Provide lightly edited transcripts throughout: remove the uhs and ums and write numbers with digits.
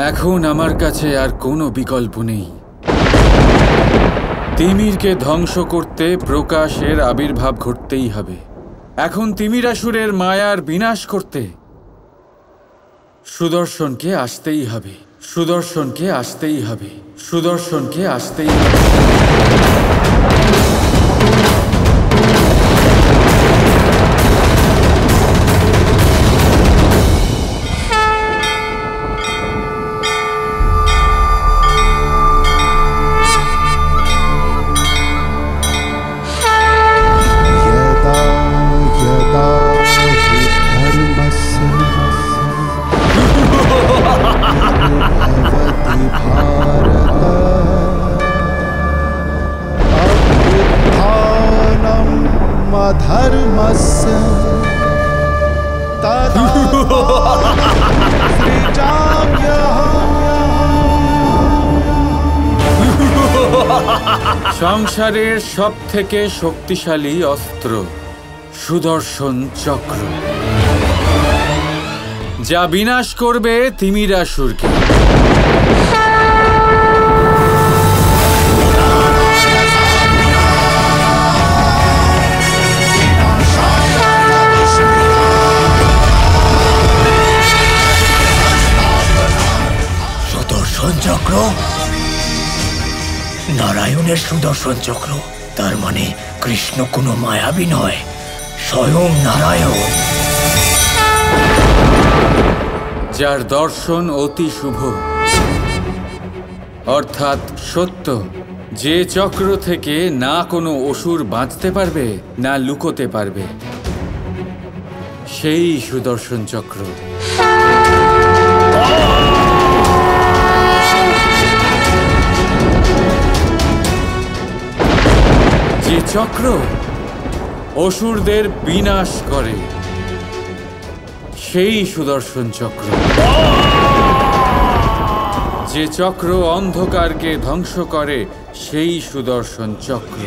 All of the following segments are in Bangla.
এখন আমার কাছে আর কোনো বিকল্প নেই। তিমিরকে ধ্বংস করতে প্রকাশের আবির্ভাব ঘটতেই হবে। এখন তিমিরাসুরের মায়ার বিনাশ করতে সুদর্শনকে আসতেই হবে, সুদর্শনকে আসতেই হবে, সুদর্শনকে আসতেই হবে। সংসারের সবথেকে শক্তিশালী অস্ত্র সুদর্শন চক্র, যা বিনাশ করবে তিমিরাসুরকে। সুদর্শন চক্র, নারায়ণের সুদর্শন চক্র। তার মানে কৃষ্ণ কোনো মায়াবী নয়, স্বয়ং নারায়ণ, যার দর্শন অতি শুভ, অর্থাৎ সত্য, যে চক্র থেকে না কোনো অসুর বাঁচতে পারবে না লুকোতে পারবে, সেই সুদর্শন চক্র। যে চক্র অসুরদের বিনাশ করে, সেই সুদর্শন চক্র। যে চক্র অন্ধকারকে ধ্বংস করে, সেই সুদর্শন চক্র।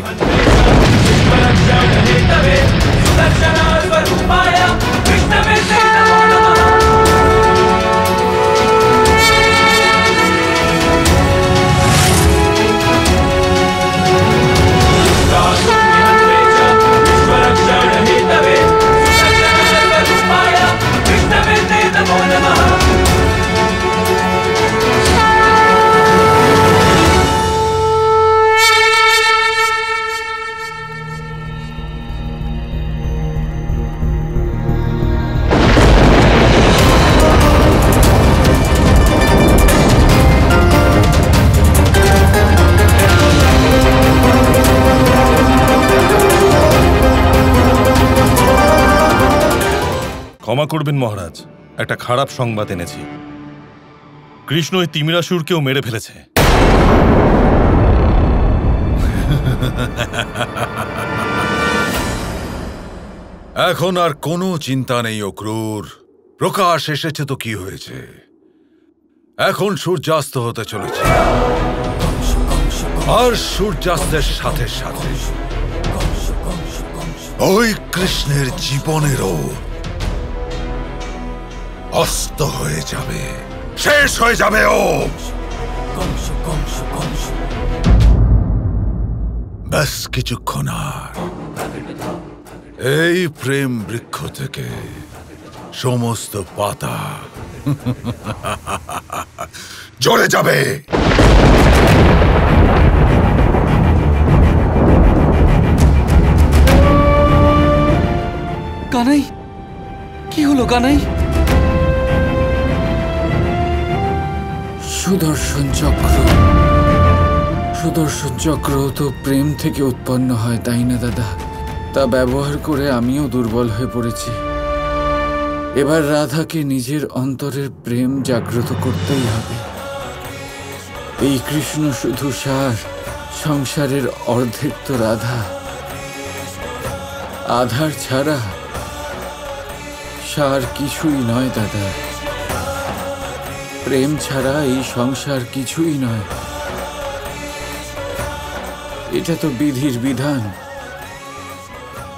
ক্ষমা করবেন মহারাজ, একটা খারাপ সংবাদ এনেছি। কৃষ্ণ এই তিমিরাসুরকেও মেরে ফেলেছে। এখন আর কোনো চিন্তা নেই অক্রূর। প্রকাশ এসেছে তো কি হয়েছে, এখন সূর্যাস্ত হতে চলেছে, আর সূর্যাস্তের সাথে সাথে ওই কৃষ্ণের জীবনেরও অস্ত হয়ে যাবে, শেষ হয়ে যাবে ও। ব্যাস কিছুক্ষণ আর এই প্রেম বৃক্ষ থেকে সমস্ত পাতা ঝরে যাবে। কানাই, কি হলো কানাই? সুদর্শন চক্র, সুদর্শন চক্র তো প্রেম থেকে উৎপন্ন হয়, তাই না দাদা? তা ব্যবহার করে আমিও দুর্বল হয়ে পড়েছি। এবার রাধাকে নিজের অন্তরের প্রেম জাগ্রত করতেই হবে। এই কৃষ্ণ শুধু সার, সংসারের অর্ধেক তো রাধা। আধার ছাড়া সার কিছুই নয় দাদা। প্রেম ছাড়া এই সংসার কিছুই নয়। এটা তো বিধির বিধান,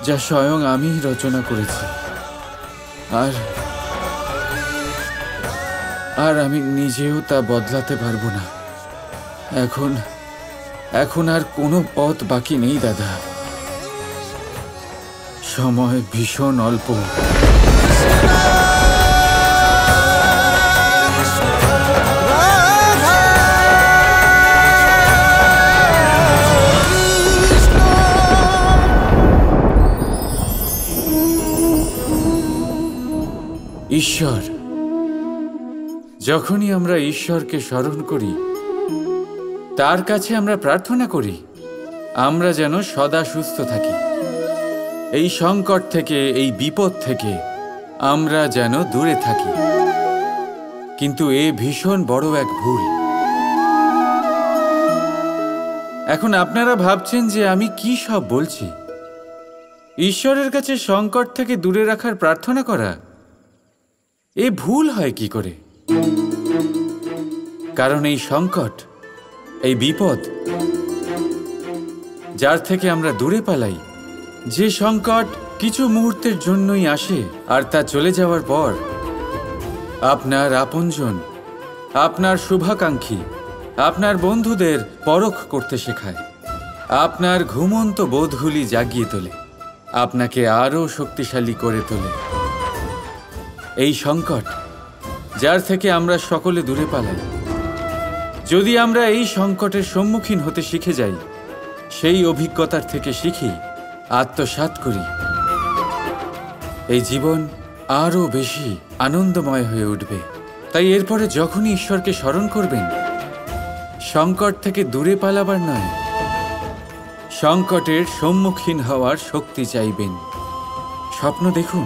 যা স্বয়ং আমিই রচনা করেছি। আর আমি নিজেও তা বদলাতে পারবো না। এখন আর কোনো পথ বাকি নেই দাদা। সময় ভীষণ অল্প। ঈশ্বর, যখনই আমরা ঈশ্বরকে স্মরণ করি, তার কাছে আমরা প্রার্থনা করি আমরা যেন সদা সুস্থ থাকি, এই সংকট থেকে, এই বিপদ থেকে আমরা যেন দূরে থাকি। কিন্তু এ ভীষণ বড় এক ভুল। এখন আপনারা ভাবছেন যে আমি কি সব বলছি। ঈশ্বরের কাছে সংকট থেকে দূরে রাখার প্রার্থনা করা এ ভুল হয় কি করে? কারণ এই সংকট, এই বিপদ যার থেকে আমরা দূরে পালাই, যে সংকট কিছু মুহূর্তের জন্যই আসে আর তা চলে যাওয়ার পর আপনার আপনজন, আপনার শুভাকাঙ্ক্ষী, আপনার বন্ধুদের পরখ করতে শেখায়, আপনার ঘুমন্ত বোধগুলি জাগিয়ে তোলে, আপনাকে আরও শক্তিশালী করে তোলে। এই সংকট যার থেকে আমরা সকলে দূরে পালাই, যদি আমরা এই সংকটের সম্মুখীন হতে শিখে যাই, সেই অভিজ্ঞতার থেকে শিখি, আত্মসাৎ করি, এই জীবন আরও বেশি আনন্দময় হয়ে উঠবে। তাই এরপরে যখনই ঈশ্বরকে স্মরণ করবেন, সংকট থেকে দূরে পালাবার নয়, সংকটের সম্মুখীন হওয়ার শক্তি চাইবেন। স্বপ্ন দেখুন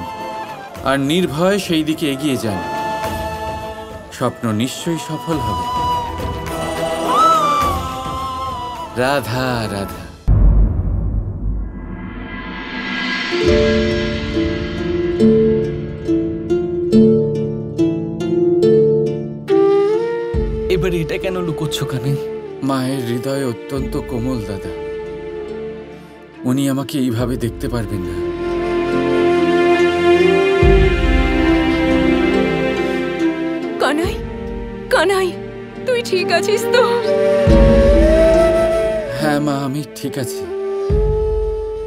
আর নির্ভয়ে সেই দিকে এগিয়ে যান। স্বপ্ন নিশ্চয়ই সফল হবে। রাধা রাধা। এবারে এটা কেন লুকোচ্ছ কানে? মায়ের হৃদয় অত্যন্ত কোমল দাদা, উনি আমাকে এইভাবে দেখতে পারবেন না। কানাই, কানাই, তুই ঠিক আছিস তো? হ্যাঁ মা, আমি ঠিক আছি।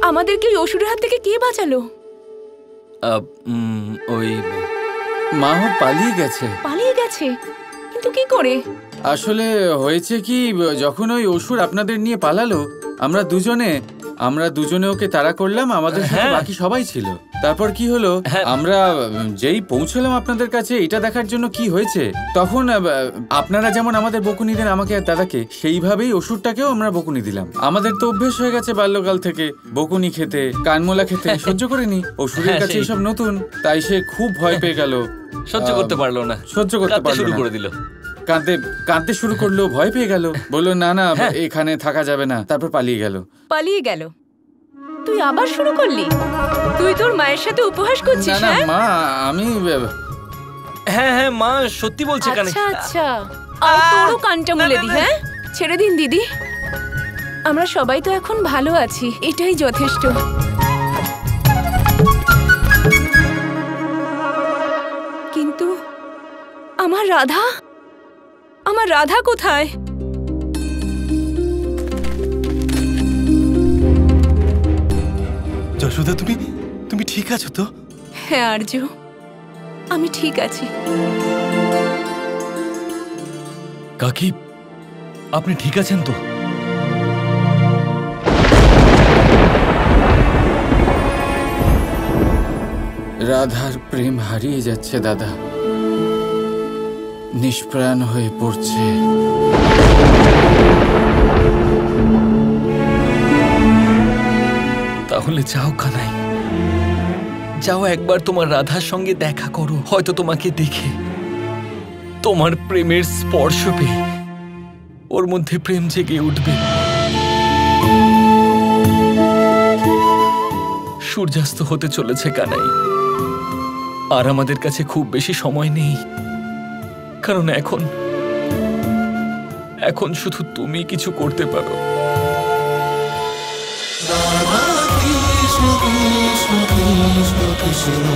আমাদেরকে এই অসুরের হাত থেকে কে বাঁচালো? ওই মাও পালিয়ে গেছে। পালিয়ে গেছে? কিন্তু কি করে? আসলে হয়েছে কি, যখন ওই অসুর আপনাদের নিয়ে পালালো, আমরা দুজনে ওকে তাড়া করলাম, আমাদের সাথে বাকি সবাই ছিল। তারপর কি হলো, আমরা যেই পৌঁছলাম আপনাদের কাছে এটা দেখার জন্য কি হয়েছে, তখন আপনারা যেমন আমাদের বকুনি দেন আমাকে আর দাদাকে, সেইভাবেই অসুরটাকেও আমরা বকুনি দিলাম। আমাদের তো অভ্যেস হয়ে গেছে বাল্যকাল থেকে বকুনি খেতে, কানমোলা খেতে, সহ্য করিনি। অসুরের কাছে এসব নতুন, তাই সে খুব ভয় পেয়ে গেল, সহ্য করতে পারলো না, শুরু করে দিল। কাঁদতে শুরু করলো, ভয় পেয়ে গেল, বললো না না এখানে থাকা যাবে না, তারপর পালিয়ে গেল। পালিয়ে গেল? তুই আবার শুরু করলি? তুই তোর মায়ের সাথে উপহাস করছিস? না না মা, আমি হ্যাঁ মা সত্যি বলছে কানে। আচ্ছা আচ্ছা, আর তোরও কানটা মুলে দি। হ্যাঁ, ছেড়ে দিন দিদি, আমরা সবাই তো এখন ভালো আছি, এটাই যথেষ্ট। কিন্তু আমার রাধা কোথায়? যশোদা, তুমি ঠিক আছো তো? হ্যাঁ আর্য, আমি ঠিক আছি। কাকি, আপনি ঠিক আছেন তো? রাধার প্রেম হারিয়ে যাচ্ছে দাদা, নিষ্প্রাণ হয়ে পড়ছে। তাহলে যাও কানাই, যাও একবার তোমার রাধার সঙ্গে দেখা করো, হয়তো তোমাকে দেখে, তোমার প্রেমের স্পর্শ পেয়ে ওর মধ্যে প্রেম জেগে উঠবে। সূর্যাস্ত হতে চলেছে কানাই, আর আমাদের কাছে খুব বেশি সময় নেই, কারণ এখন শুধু তুমি কিছু করতে পারো। Krishna Krishna Krishna Krishna